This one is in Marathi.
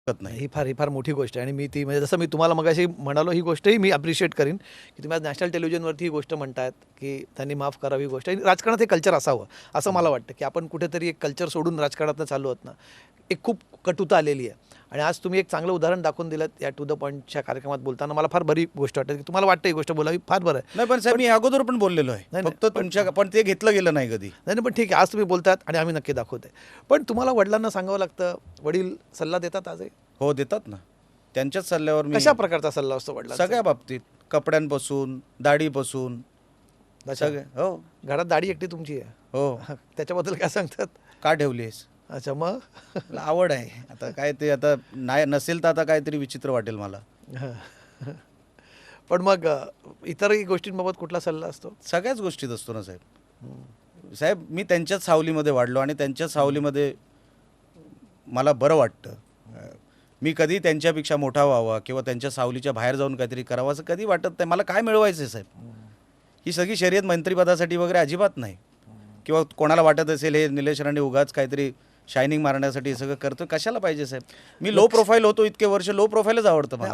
शकत नाही. ही फार मोठी गोष्ट आहे आणि मी ती म्हणजे जसं मी तुम्हाला मगाशी म्हणालो ही गोष्टही मी अप्रिशिएट करीन की तुम्ही आज नॅशनल टेलिव्हिजनवरती ही गोष्ट म्हणतायत की त्यांनी माफ करावी ही गोष्ट आणि राजकारणात हे कल्चर असावं असं मला वाटतं की आपण कुठेतरी एक कल्चर सोडून राजकारणात चालू आहोत ना. एक खूप कटुता आलेली आहे आणि आज तुम्ही एक चांगलं उदाहरण दाखवून दिलं या टू द पॉईंटच्या कार्यक्रमात बोलताना मला फार बरी गोष्ट वाटते की तुम्हाला वाटतं ही गोष्ट बोलावी फार बरं आहे. नाही पण साहेब मी अगोदर पण बोललेलो आहे, नाही, फक्त तुमच्या पण ते घेतलं गेलं नाही कधी. नाही पण ठीक आहे आज तुम्ही बोलतात आणि आम्ही नक्की दाखवतोय. पण तुम्हाला वडिलांना सांगावं लागतं, वडील सल्ला देतात आजही? हो देतात ना, त्यांच्याच सल्ल्यावर मी कशा प्रकारचा सल्ला असतो वडिलांचा? सगळ्या बाबतीत, कपड्यांपासून दाढीपासून सगळे. हो घरात दाढी एकटी तुमची आहे? हो. त्याच्याबद्दल काय सांगतात? का ठेवलीस? अच्छा मग मला आवड आहे. आता काय ते आता नाही नसेल तर आता काहीतरी विचित्र वाटेल मला. पण मग इतरही गोष्टींबाबत कुठला सल्ला असतो? सगळ्याच गोष्टीत असतो ना साहेब. साहेब मी त्यांच्याच सावलीमध्ये वाढलो आणि त्यांच्याच सावलीमध्ये मला बरं वाटतं. मी कधी त्यांच्यापेक्षा मोठा व्हावा किंवा त्यांच्या सावलीच्या बाहेर जाऊन काहीतरी करावं असं कधी वाटत नाही. मला काय मिळवायचं आहे साहेब? ही सगळी शर्यत मंत्रिपदासाठी वगैरे अजिबात नाही. किंवा कोणाला वाटत असेल हे निलेश राणे उगाच काहीतरी शायनिंग मारण्यासाठी सगळं करतो, कशाला पाहिजे साहेब? मी लो प्रोफाईल होतो इतके वर्ष, लो प्रोफाईलच आवडतं मला.